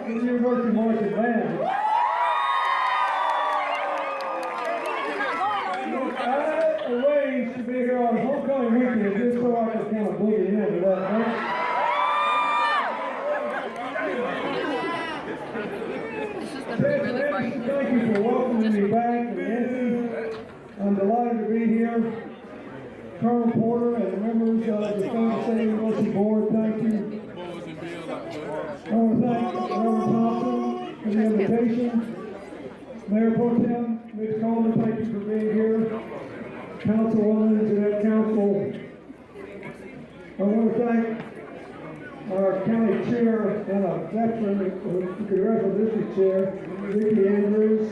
out to the University Marching Band. I arranged to be here on homecoming weekend just so I could kind of boogie into that. Thank you for welcoming me back to Nancy. I'm delighted to be here. Colonel Porter and the members of the Fayetteville State University Board, thank you. I want to thank Reverend Thompson for the invitation. Mayor Pro Tem, Ms. Coleman, thank you for being here. Councilwoman, Jeanette Council. I want to thank our county chair and a veteran, the Congressional District Chair, Vicki Andrews.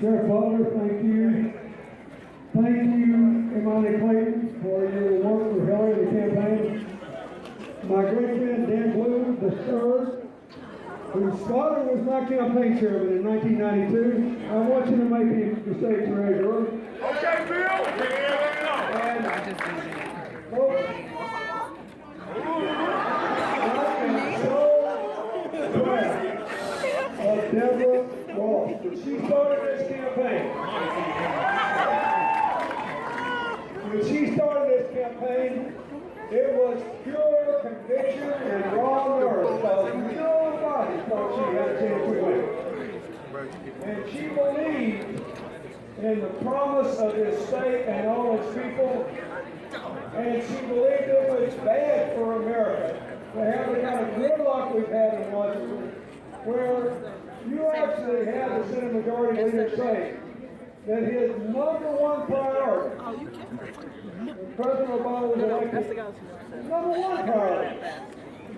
Sheriff Butler, thank you. Thank you, Imani Clayton, for your work for Hillary in the campaign. My great friend Dan Blue, the third, whose father was my campaign chairman in 1992. I want you to make him the state treasurer. Okay, Bill. And I am so proud of Deborah Ross. When she started this campaign, it was pure conviction and raw nerve because nobody thought she had a chance to win. And she believed in the promise of this state and all its people, and she believed it was bad for America to have the kind of gridlock we've had in Washington, where you actually have the Senate Majority Leader say that his number one priority, when President Obama was elected, number one priority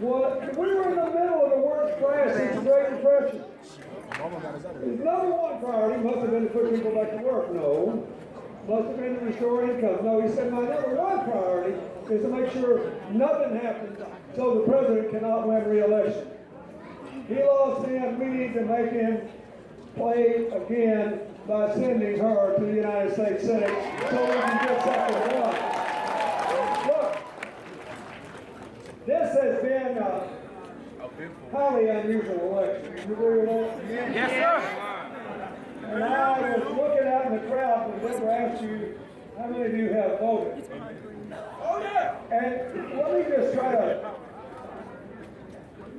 was, we were in the middle of the worst crash since the Great Depression. His number one priority must have been to put people back to work. No. Must have been to restore income. No, he said my number one priority is to make sure nothing happens so the president cannot win re-election. He lost him. We need to make him play again by sending her to the United States Senate so we can get something done. Look, this has been a highly unusual election. You agree with that? Yes, sir. And I was looking out in the crowd and Deborah asked you, how many of you have voted? Oh, yeah. And let me just try to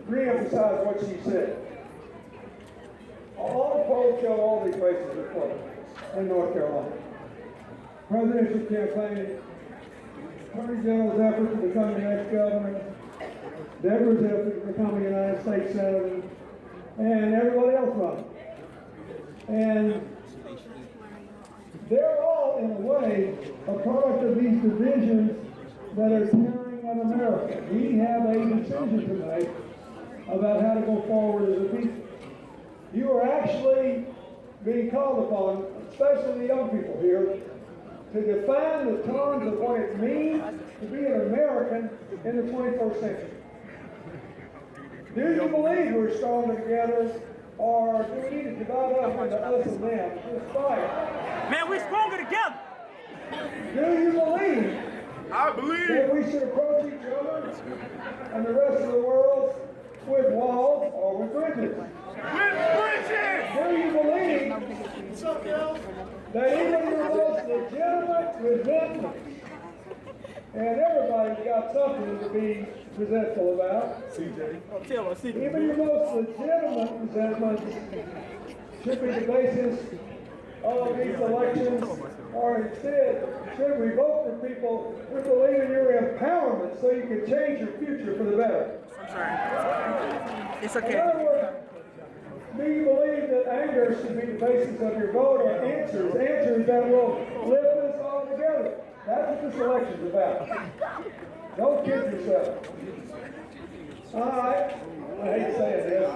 re-emphasize what she said. All the polls show all these races are close in North Carolina. Presidential campaign, Attorney General's effort to become the next governor, Deborah's effort to become a United States Senator, and everybody else running. And they're all, in a way, a product of these divisions that are tearing at America. We have a decision to make about how to go forward as a people. You are actually being called upon, especially the young people here, to define the terms of what it means to be an American in the 21st century. Do you believe we're stronger together, or do we need to divide up into us and them? Just fight. Man, we're stronger together. Do you believe I believe that we should approach each other and the rest of the world with walls or with bridges? with bridges. Do you believe that even your most legitimate resentment, and everybody's got something to be resentful about, even your most legitimate resentments should be the basis of these elections, or instead should we vote for people who believe in your empowerment so you can change your future for the better? I'm sorry. It's okay. In other words, do you believe that anger should be the basis of your vote, or answers that will lift us all together? That's what this election's about. Don't kid yourself. I hate saying this.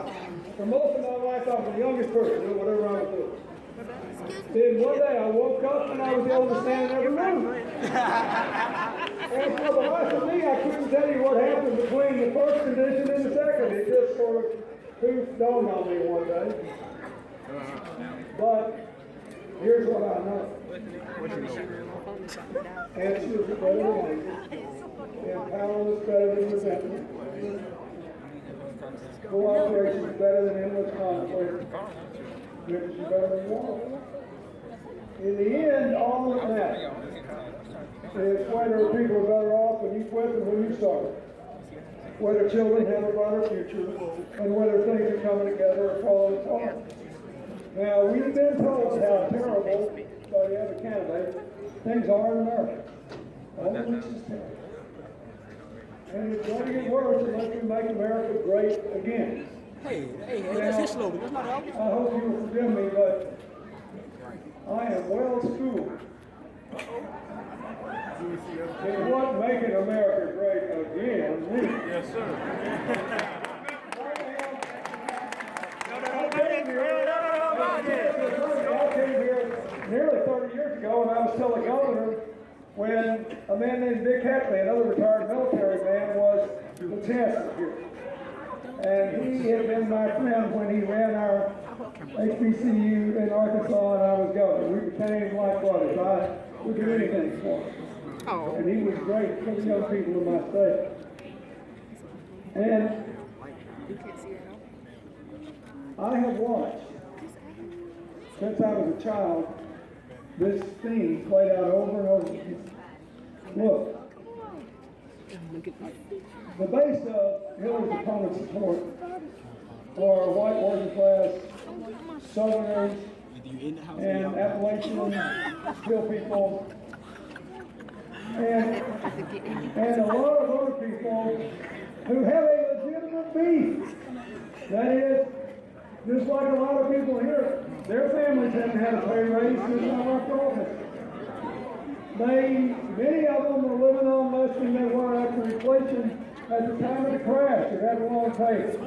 For most of my life, I was the youngest person doing whatever I was doing. Then one day I woke up and I was able to stand in every room. And for the life of me, I couldn't tell you what happened between the first condition and the second. It just sort of dawned on me one day. But here's what I know. Answer is better than anger. Empowerment is better than resentment. Cooperation is better than endless conflict. Riches is better than war. In the end, all that matters is whether people are better off when you quit than when you started. Whether children have a brighter future, and whether things are coming together or falling apart. Now, we've been told how terrible, by the other candidate, things are in America. All of this is terrible. And it's going to get worse unless we make America great again. Hey, that's his slogan. That's not ours. I hope you will forgive me, but I am well schooled in what making America great again means. Yes, sir. I came here nearly 30 years ago, and I was still a governor when a man named Dick Hackley, another retired military man, was the chancellor here. And he had been my friend when he ran our HBCU in Arkansas and I was governor. We became like brothers. I would do anything for him. Oh. And he was great for the young people in my state. And I have watched, since I was a child, this theme played out over and over again. Look, the base of Hillary's opponent's support for white working class Southerners and Appalachian Hill people and a lot of other people who have a legitimate beef. That is, just like a lot of people here, their families haven't had a pay raise since I left office. Many of them are living on less than they were after inflation at the time of the crash. They had a long pay.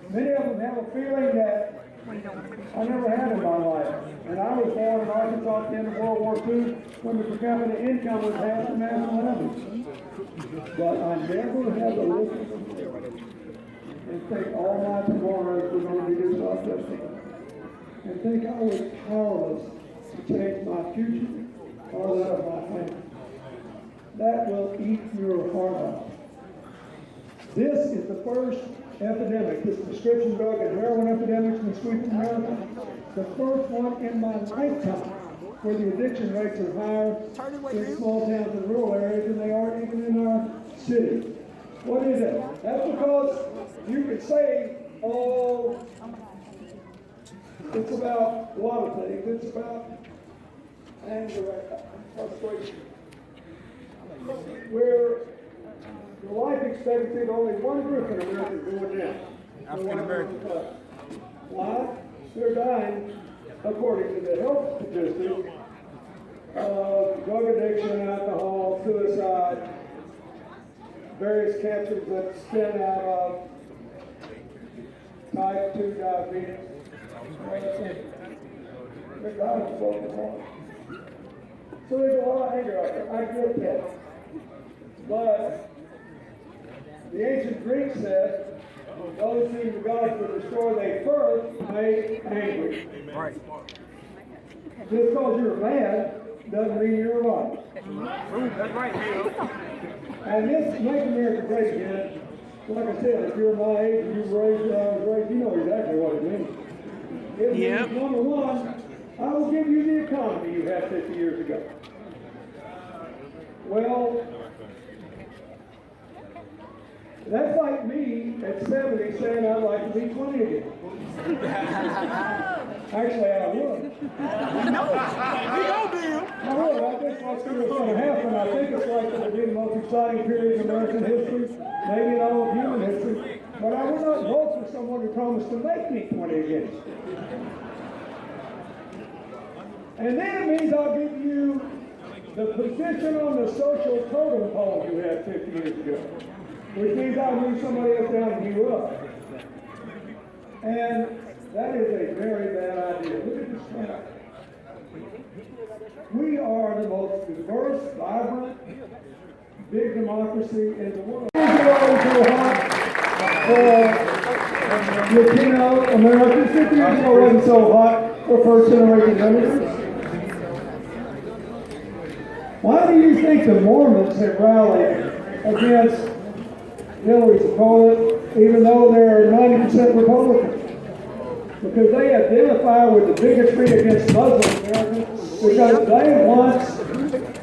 Many of them have a feeling that I never had in my life. And I was born in Arkansas at the end of World War II when the per capita income was half the national average. But I never had to listen and think all my tomorrows were going to be this object. And think I was powerless to change my future or that of my family. That will eat your heart out. This is the first epidemic, this prescription drug and heroin epidemic in sweeping America. The first one in my lifetime where the addiction rates are higher in small towns and rural areas than they are even in our cities. What is it? That's because you could say, oh, it's about a lot of things. It's about anger, frustration. Where the life expectancy of only one group in America is going down. African American. Why? They're dying, according to the health statistics, of drug addiction, alcohol, suicide, various cancers that stem out of type 2 diabetes. They're dying of broken heart. So there's a lot of anger out there. I get that. But the ancient Greeks said, those whom the gods would destroy they first made angry. Right. Just because you're mad doesn't mean you're right. That's right, And this Make America Great Again, like I said, if you're my age and you were raised where I was raised, you know exactly what it means. It means, number one, I will give you the economy you had 50 years ago. Well, that's like me at 70 saying I'd like to be 20 again. Actually, I would. I would. I think that's what's going to happen. I think it's like going to be the most exciting period in American history, maybe in all of human history. But I would not vote for someone who promised to make me 20 again. And then it means I'll give you the position on the social totem pole you had 50 years ago, which means I'll move somebody else down and you up. And that is a very bad idea. Look at this map. We are the most diverse, vibrant, big democracy in the world. For Latino Americans, 50 years ago wasn't so hot for first-generation immigrants. Why do you think the Mormons have rallied against Hillary's opponent, even though they're 90% Republican. Because they identify with the bigotry against Muslim Americans, because they once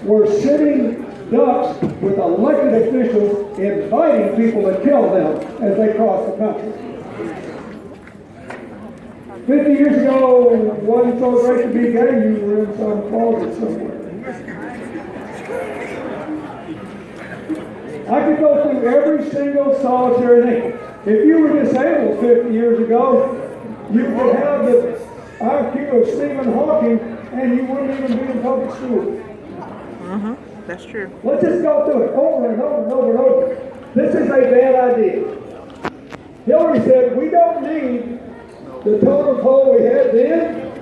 were sitting ducks with elected officials inviting people to kill them as they crossed the country. 50 years ago, it wasn't so great to be gay, you were in some closet somewhere. I could go through every single solitary thing. If you were disabled 50 years ago, you would have the IQ of Stephen Hawking and you wouldn't even be in public school. That's true. Let's just go through it over and over and over and over. This is a bad idea. Hillary said, we don't need the totem pole we had then,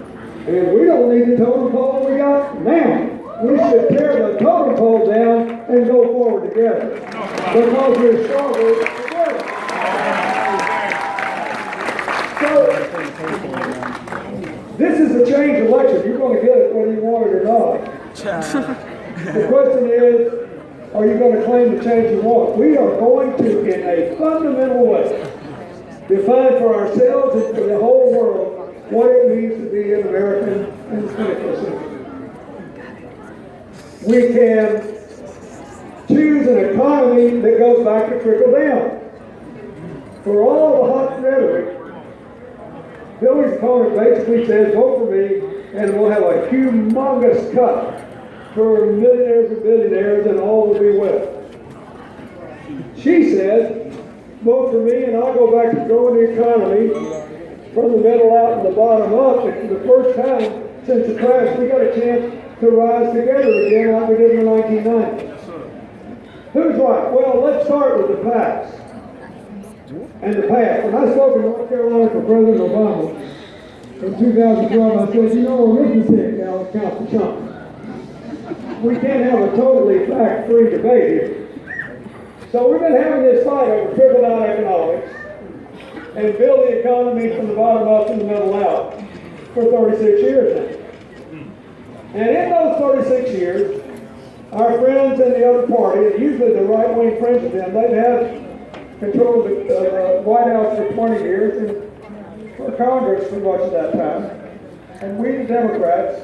and we don't need the totem pole we got now. We should tear the totem pole down and go forward together. Because we're stronger together. So, this is a change election. You're going to get it whether you want it or not. The question is, are you going to claim the change you want? We are going to, in a fundamental way, define for ourselves and for the whole world what it means to be an American in the 21st century. We can choose an economy that goes back to trickle down. For all the hot rhetoric, Hillary's opponent basically says, vote for me, and we'll have a humongous cut for millionaires and billionaires, and all will be well. She said, vote for me, and I'll go back to growing the economy from the middle out and the bottom up. And for the first time since the crash, we got a chance to rise together again like we did in the 1990s. Who's right? Well, let's start with the past. And the past. When I spoke in North Carolina for President Obama in 2012, I said, you know, arithmetic now counts for something. We can't have a totally fact-free debate here. So we've been having this fight over trickle-down economics and build the economy from the bottom up and the middle out for 36 years now. And in those 36 years, our friends in the other party, usually the right-wing friends of them, they've had control of the White House for 20 years and for Congress for much of that time. And we, the Democrats,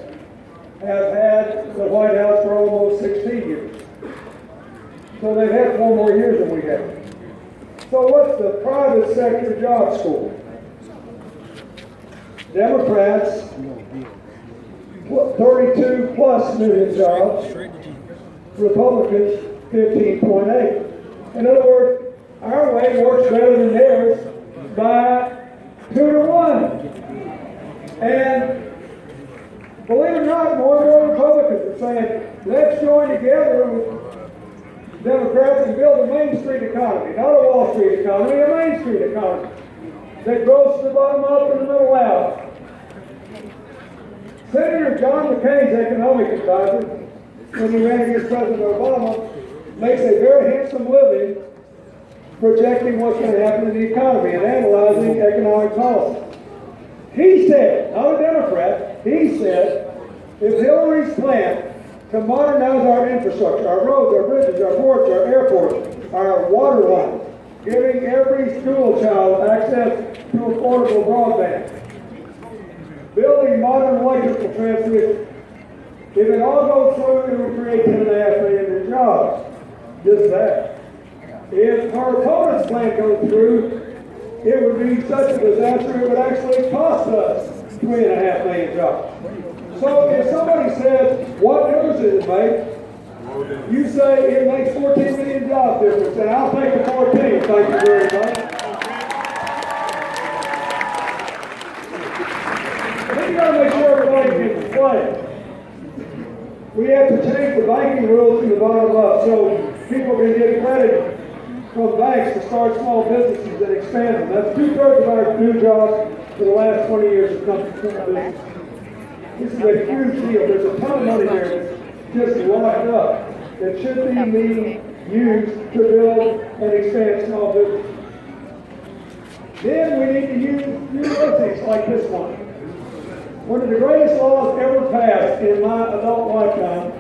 have had the White House for almost 16 years. So they've had 4 more years than we have. So what's the private sector job score? Democrats, 32 plus million jobs. Republicans, 15.8. In other words, our way works better than theirs by 2 to 1. And believe it or not, more and more Republicans are saying, let's join together with Democrats and build a Main Street economy, not a Wall Street economy, a Main Street economy that grows from the bottom up and the middle out. Senator John McCain's economic advisor, when he ran against President Obama, makes a very handsome living projecting what's going to happen in the economy and analyzing economic policy. He said, not a Democrat, he said, if Hillary's plan to modernize our infrastructure, our roads, our bridges, our ports, our airports, our water lines, giving every school child access to affordable broadband, building modern electrical transmission, if it all goes through, it will create 10.5 million new jobs. Just that. If her opponent's plan goes through, it would be such a disaster, it would actually cost us 3.5 million jobs. So if somebody says, what difference does it make? You say it makes 14 million job difference, and I'll take the 14, thank you very much. We got to make sure everybody gets to play. We have to change the banking rules from the bottom up so people can get credit from banks to start small businesses and expand them. That's 2/3 of our new jobs for the last 20 years have come from small business. This is a huge deal. There's a ton of money there that's just locked up that should be being used to build and expand small businesses. Then we need to use universities like this one. One of the greatest laws ever passed in my adult lifetime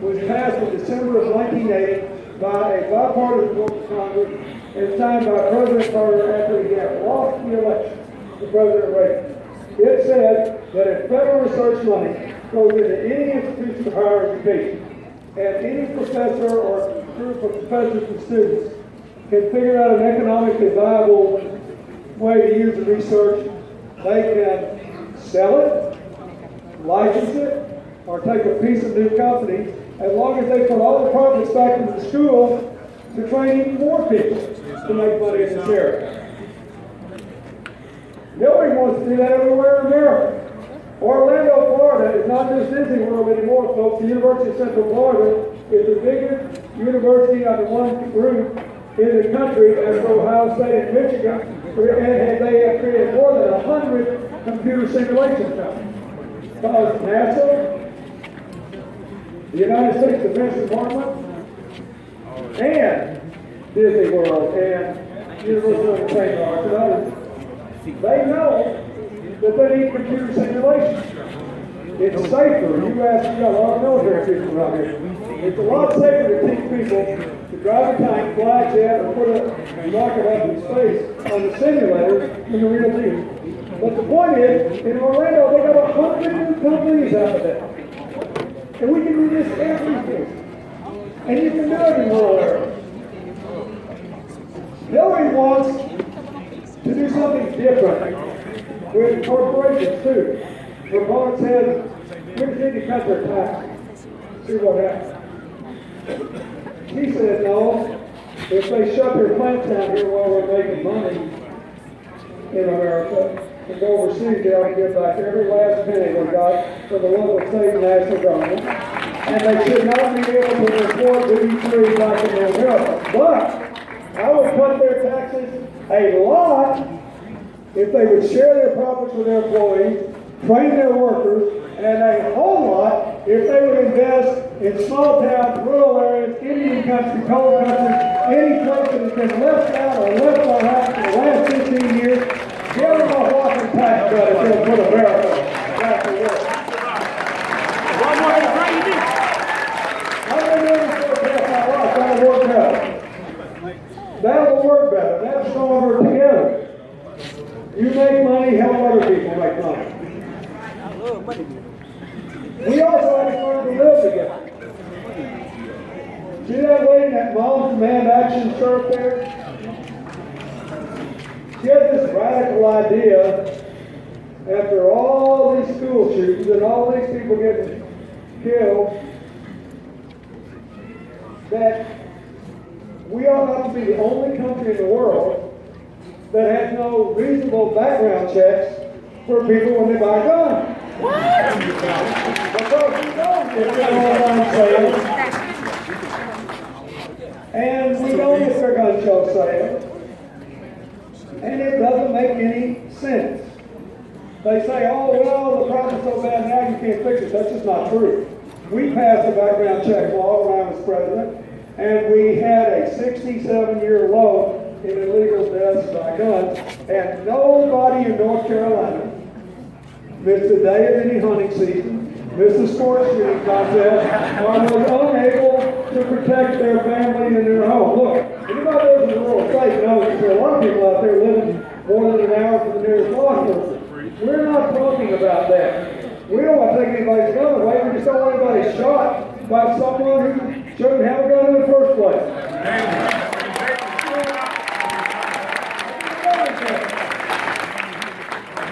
was passed in December of 1980 by a bipartisan vote of Congress and signed by President Carter after he had lost the election to President Reagan. It said that if federal research money goes into any institution of higher education, and any professor or group of professors and students can figure out an economically viable way to use the research, they can sell it, license it, or take a piece of new company, as long as they put all the profits back into the school to train even more people to make money in this area. Nobody wants to do that everywhere in America. Orlando, Florida is not just Disney World anymore, folks. The University of Central Florida is the biggest university under one roof in the country, as Ohio State and Michigan, and they have created more than 100 computer simulation companies. Because NASA, the United States Defense Department, and Disney World, and University of St. Arts, and others, they know that they need computer simulation. It's safer. You got a lot of military people around here. It's a lot safer to teach people to drive a tank, fly a jet, or put a rocket up in space on the simulator than the real deal. But the point is, in Orlando, they got 100 new companies out of that. And we can do this everywhere. And you can do it in rural areas. Hillary wants to do something different with corporations too. Vermont says, we just need to cut their taxes. See what happens. He said, no, if they shut their plants down here while we're making money in America and go overseas, they ought to give back every last penny we got for the local, state, and national government. And they should not be able to report duty-free back in America. But I would cut their taxes a lot if they would share their profits with their employees, train their workers, and a whole lot if they would invest in small towns, rural areas, Indian country, coal country, any place that has been left out or left behind for the last 15 years. Give them a walking tax credit to put America back to work. I've been doing this for half my life, that'll work better. That'll work better. That's stronger together. You make money, help other people make money. We also have to learn to live together. See that lady, that Mom Command Action shirt there? She has this radical idea, after all these school shootings and all these people getting killed, that we ought not to be the only country in the world that has no reasonable background checks for people when they buy guns. What? Because we don't get them online sales. And we don't get their gun show sales. And it doesn't make any sense. They say, oh, well, the problem's so bad now you can't fix it. That's just not true. We passed a background check law when I was president, and we had a 67-year low in illegal deaths by guns, and nobody in North Carolina missed a day of any hunting season, missed a sports shooting contest, or was unable to protect their family and their home. Look, anybody that lives in the rural state knows that there are a lot of people out there living more than an hour from the nearest law enforcement. We're not talking about that. We don't want to take anybody's gun away. We just don't want anybody shot by someone who shouldn't have a gun in the first place.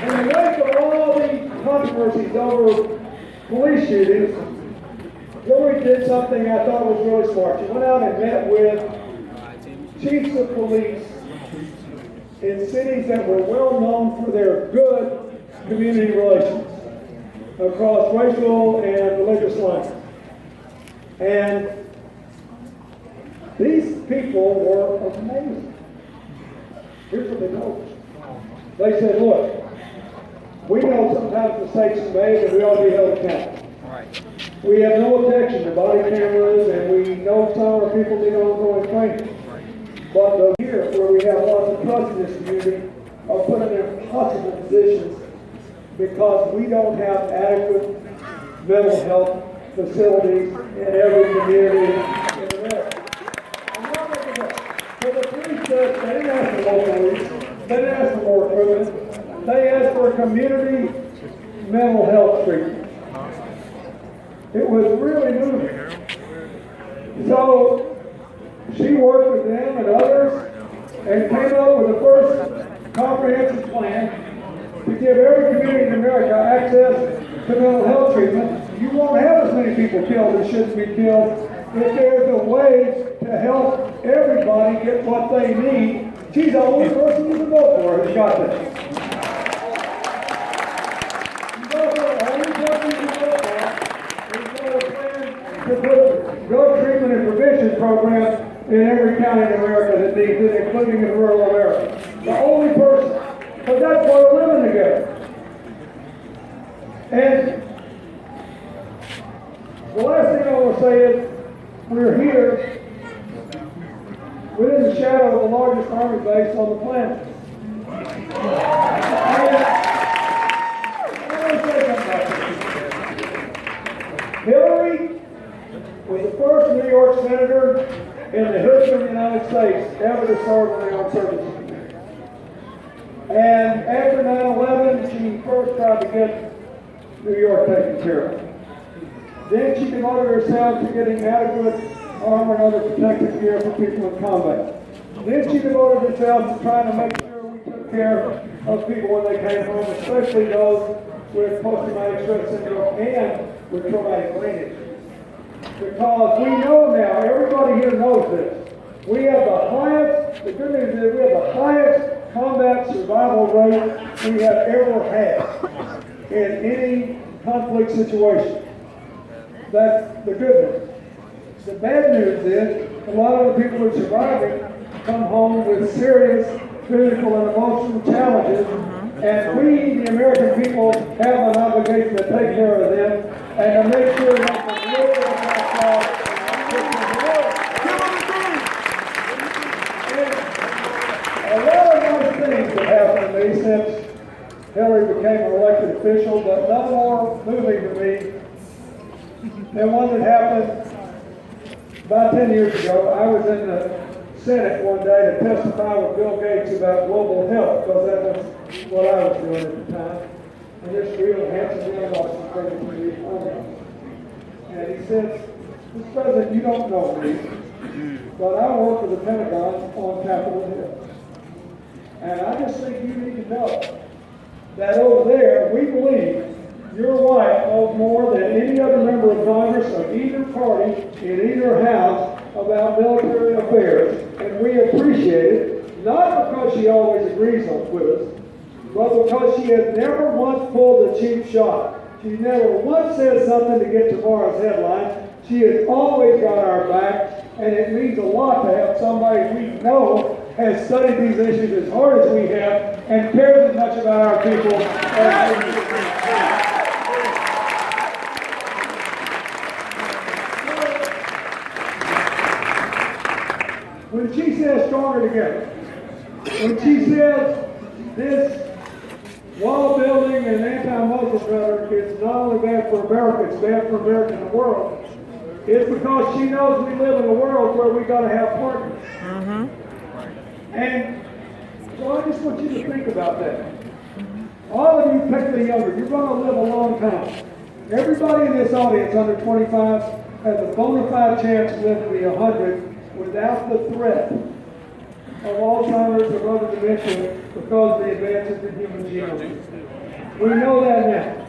In the wake of all these controversies over police shootings, Hillary did something I thought was really smart. She went out and met with chiefs of police in cities that were well known for their good community relations across racial and religious lines. And these people were amazing. Here's what they told us. They said, look, we know sometimes mistakes are made and we ought to be held accountable. Right. We have no objection to body cameras, and we know some of our people need ongoing training. But those here, where we have lots of trust in this community, are put in impossible positions because we don't have adequate mental health facilities in every community in America. said they didn't ask for more police, they didn't ask for more equipment, they asked for a community mental health treatment. It was really moving. So she worked with them and others and came up with the first comprehensive plan to give every community in America access to mental health treatment. You won't have as many people killed that shouldn't be killed if there's a way to help everybody get what they need. She's the only person you can vote for who's got that. She's also the only person you can vote for who's got a plan to put drug treatment and prevention programs in every county in America that needs it, including in rural America. The only person. But that's why we're living together. And the last thing I want to say is we're here within the shadow of the largest army base on the planet. And I want to say something about this. Hillary was the first New York senator in the history of the United States ever to serve in the armed services. And after 9/11, she first tried to get New York taken care of. Then she devoted herself to getting adequate armor and other protective gear for people in combat. Then she devoted herself to trying to make sure we took care of people when they came home, especially those with post-traumatic stress syndrome and with traumatic brain injury. Because we know now, everybody here knows this, we have the highest, the good news is we have the highest combat survival rate we have ever had in any conflict situation. That's the good news. The bad news is a lot of the people who are surviving come home with serious physical and emotional challenges, and we, the American people, have an obligation to take care of them and to make sure that the live in that job and a lot of nice things have happened to me since Hillary became an elected official, but none more moving to me than one that happened about 10 years ago. I was in the Senate one day to testify with Bill Gates about global health, because that was what I was doing at the time. And this real handsome young officer came to me and he said, "Mr. President, you don't know me, but I work for the Pentagon on Capitol Hill. And I just think you need to know that over there, we believe your wife knows more than any other member of Congress of either party in either house about military affairs, and we appreciate it, not because she always agrees with us, but because she has never once pulled a cheap shot. She never once said something to get tomorrow's headlines. She has always got our back, and it means a lot to have somebody we know has studied these issues as hard as we have and cares as much about our people as we do. When she says stronger together, when she says this wall building and anti-Muslim rhetoric is not only bad for America, it's bad for America and the world, it's because she knows we live in a world where we got to have partners. And so I just want you to think about that. All of you, particularly younger, you're going to live a long time. Everybody in this audience under 25 has a bona fide chance to live to be 100 without the threat of Alzheimer's or other dementia because of the advances in human genome. We know that now.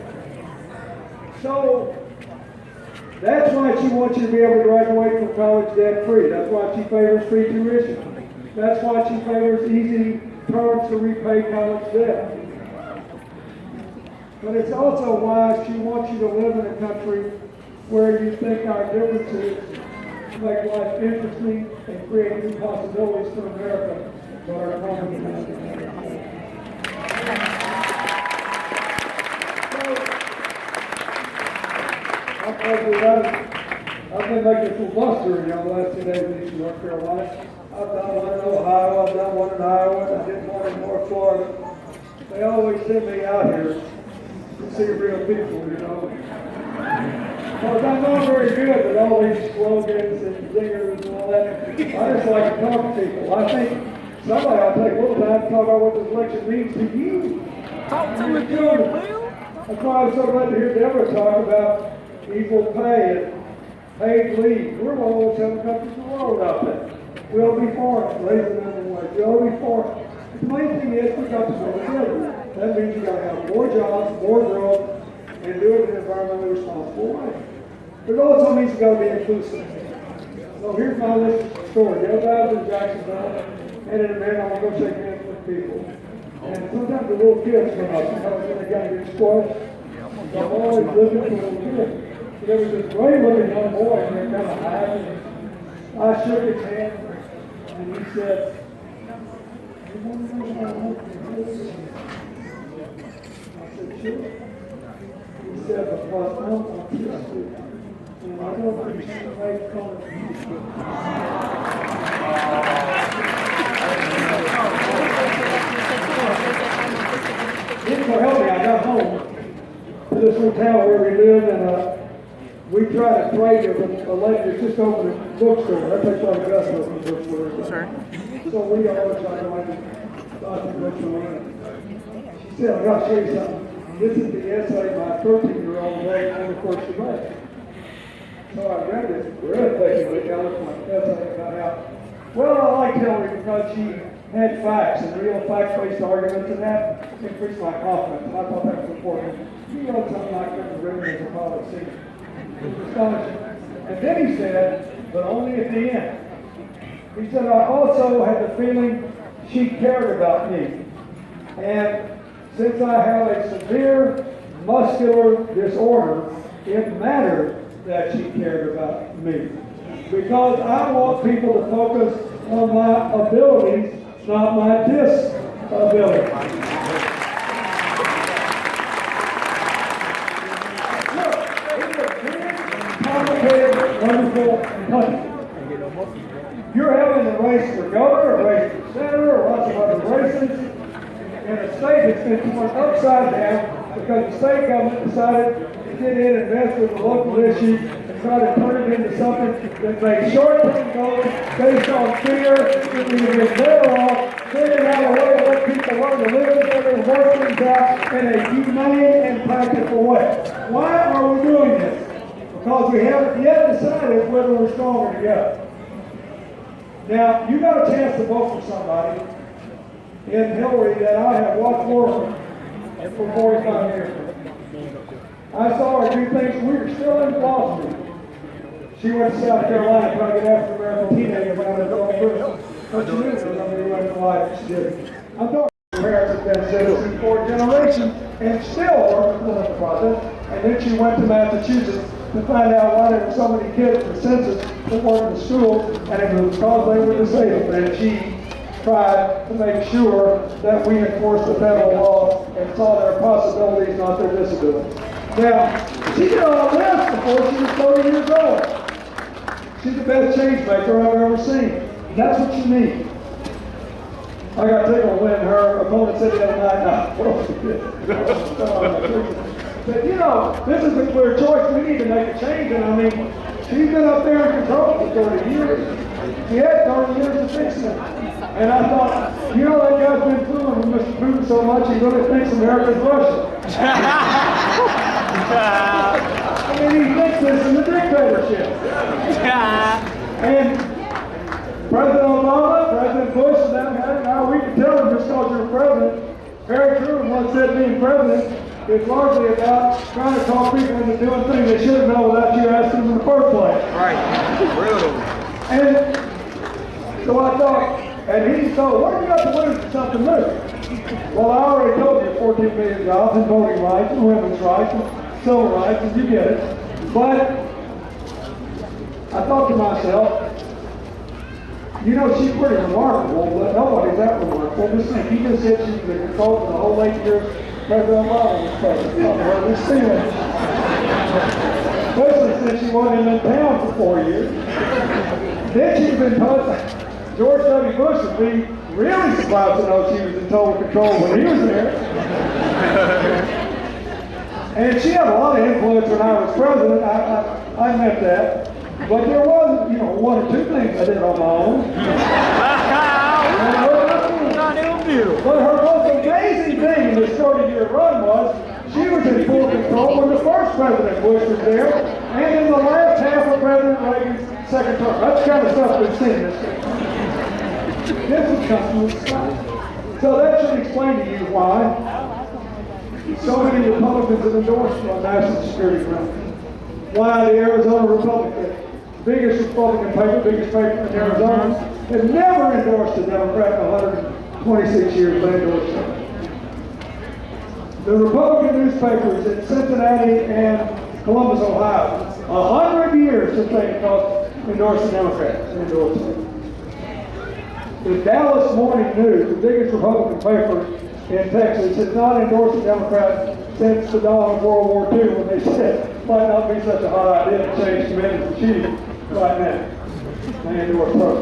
So that's why she wants you to be able to graduate from college debt-free. That's why she favors free tuition. That's why she favors easy terms to repay college debt. But it's also why she wants you to live in a country where you think our differences make life interesting and create new possibilities for America, for our economy. I've been making some bluster in the last 2 days in Eastern North Carolina. I've done one in Ohio, I've done one in Iowa, I did one in North Florida. They always send me out here to see real people, you know. Because I'm not very good at all these slogans and zingers and all that. I just like to talk to people. I think somebody ought to take a little time to talk about what this election means to you. Talk to me, That's why I'm so glad to hear Deborah talk about equal pay and paid leave. We're one of the 7 countries in the world out there. We'll be for it, raising the minimum wage. We'll be for it. The main thing is we got to go together. That means you got to have more jobs, more growth, and do it in an environmentally responsible way. But it also means you got to be inclusive. So here's my list of stories. The other I was in Jacksonville, and in a minute I'm going to go shake hands with people. And sometimes the little kids come up, they got to get squashed. I'm always listening to little kids. There was this great-looking young boy, and they're kind of hiding. I shook his hand, and he said, "You want to know what I want to do?" I said, "Sure." He said, "Because I'm autistic, and I don't understand how you come to you." So help me, I got home to this little town where we lived, and we tried to trade it with a lady that just opened a bookstore. That takes all the guts with the bookstore. Sure. So we always try to like the bookstore. She said, "I got to show you something. This is the essay my 13-year-old wrote on the first debate." So I read it breathtakingly. I looked at my essay about how well I liked Hillary because she had facts and real fact-based arguments, and that increased my confidence. And I thought that was important. He wrote something like this written as a policy. It was astonishing. And then he said, but only at the end. He said, "I also had the feeling she cared about me. And since I have a severe muscular disorder, it mattered that she cared about me. Because I want people to focus on my abilities, not my disabilities." Look, it's a big, complicated, wonderful country. You're having a race for governor, a race for senator, or lots of other races, in a state that's been turned upside down because the state government decided to get in and mess with the local issue and try to turn it into something that makes short-term goals based on fear, that we would be better off figuring out a way to let people learn to live together and work things out in a humane and practical way. Why are we doing this? Because we haven't yet decided whether we're stronger together. Now, you got a chance to vote for somebody in Hillary that I have watched for 45 years. I saw her do things. We were still in philosophy. She went to South Carolina trying to get African-American teenagers out of their own prison. But she knew there was going to be a life. She didn't. I'm talking to parents that have been citizens for a generation and still work the political process. And then she went to Massachusetts to find out why there were so many kids in the census that weren't in school, and it was because they were disabled. And she tried to make sure that we enforced the federal law and saw their possibilities, not their disabilities. Now, she did all this before she was 30 years old. She's the best change maker I've ever seen. That's what you need. I got tickled when her opponent said the other night, said, "You know, this is a clear choice. We need to make a change." And I mean, she's been up there in control for 30 years. She had 30 years to fix it. And I thought, you know, that guy's been fooling with Mr. Putin so much, he really thinks America's Russia. I mean, he thinks this is a dictatorship. And President Obama, President Bush, and that guy, now we can tell them just because you're president. Harry Truman once said being president is largely about trying to talk people into doing things they should know without you asking them in the first place. Right. And so I thought, and he thought, what do you got to lose for something new? Well, I already told you 14 million jobs and voting rights and women's rights and civil rights, and you get it. But I thought to myself, you know, she's pretty remarkable, but nobody's that remarkable. Just think, he just said she's been controlled for the whole 8 years President Obama was president. This feeling. Especially since she wasn't in town for 4 years. Then she's been told, George W. Bush would be really surprised to know she was in total control when he was there. And she had a lot of influence when I was president. I meant that. But there was, you know, 1 or 2 things I did on my own. And control when the first President Bush was there, and in the last half of President Reagan's second term. That's the kind of stuff we've seen this week. This is customer stuff. So that should explain to you why so many Republicans have endorsed on national security grounds. Why the Arizona Republican, biggest Republican paper, biggest paper in Arizona, has never endorsed a Democrat in 126 years they endorsed them. The Republican newspapers in Cincinnati and Columbus, Ohio, 100 years since they endorsed the Democrats. Endorsed them. The Dallas Morning News, the biggest Republican paper in Texas, has not endorsed the Democrats since the dawn of World War II, when they said it might not be such a hot idea to change commanders in chief right now. They endorse her.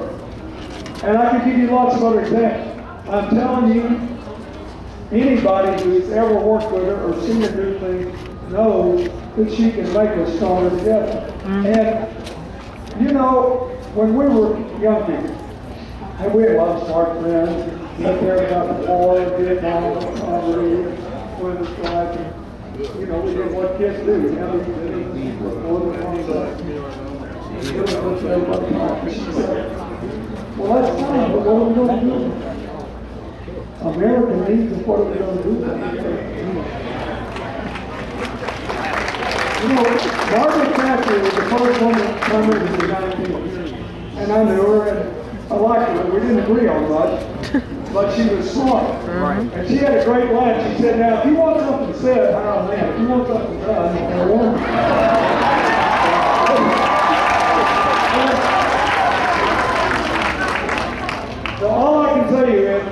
And I can give you lots of other examples. I'm telling you, anybody who's ever worked with her or seen her do things knows that she can make us stronger together. And, you know, when we were young people, and we had a lot of smart friends, that cared about the war, Vietnam, poverty, women's rights, and, you know, we did what kids do. Now we did before the concept. Well, that's fine, but what are we going to do? America needs us, what are we going to do? You know, Margaret Thatcher was the first woman prime minister in the United States, and I knew her, and I liked her. We didn't agree on much, but she was smart. And she had a great line. She said, now, if you want something said, hire a man. If you want something done, hire a woman. So all I can tell you is,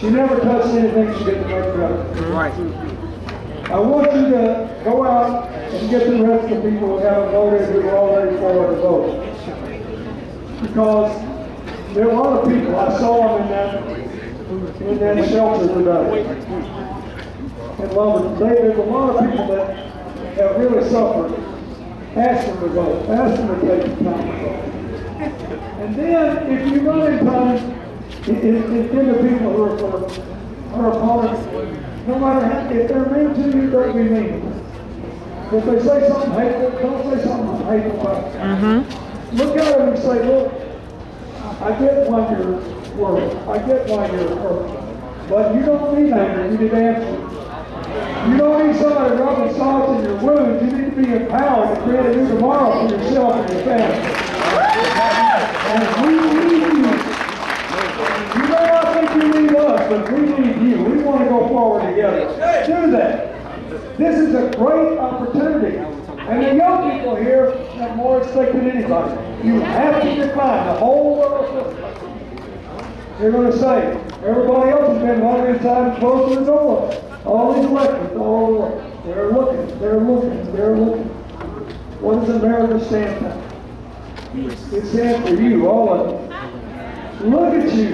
she never touched anything she didn't make better. Right. I want you to go out and get the rest of the people who haven't voted, who are already forward to vote. Because there are a lot of people, I saw them in that shelter today. And there's a lot of people that have really suffered. Ask them to vote. Ask them to take the time to vote. And then, if you run in time, in the people who are for our opponents, no matter how, if they're mean to you, don't be mean. If they say something hateful, don't say something hateful about them. Look at them and say, look, I get why you're worried. I get why you're hurt. But you don't need anger, you need answer. You don't need somebody rubbing salt in your wounds. You need to be empowered to create a new tomorrow for yourself and your family. And we need you. You may not think you need us, but we need you. We want to go forward together. Do that. This is a great opportunity. And the young people here have more at stake than anybody. You have to define the whole world system. They're going to say, everybody else has been running inside close to the door. All these elections all over the world. They're looking, they're looking, they're looking. What does America stand for? It stands for you, all of you. Look at you.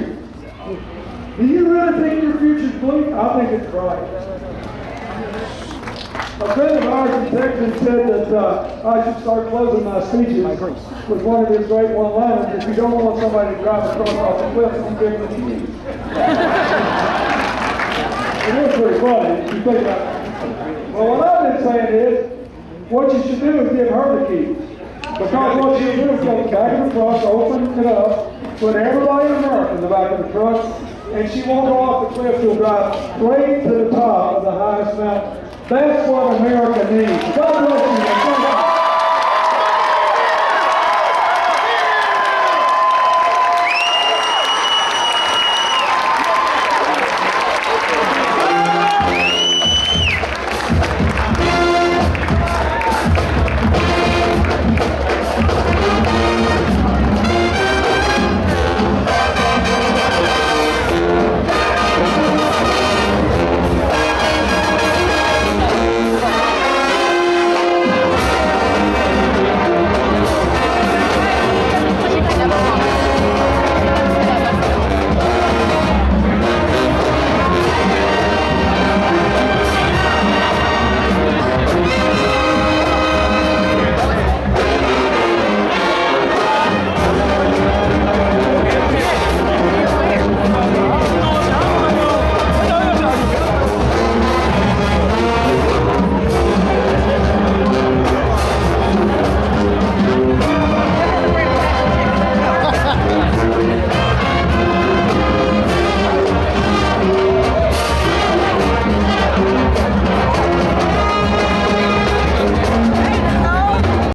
Do you really think your future's bleak? I think it's bright. A friend of ours in Texas said that I should start closing my speeches with one of his great one-liners. If you don't want somebody to drive across off the cliff, you give them the keys. It is pretty funny if you think about it. Well, what I've been saying is, what you should do is give her the keys. Because what she'll do is go back of the truck, open it up, put everybody in America in the back of the truck, and she won't go off the cliff. She'll drive straight to the top of the highest mountain. That's what America needs. God bless you.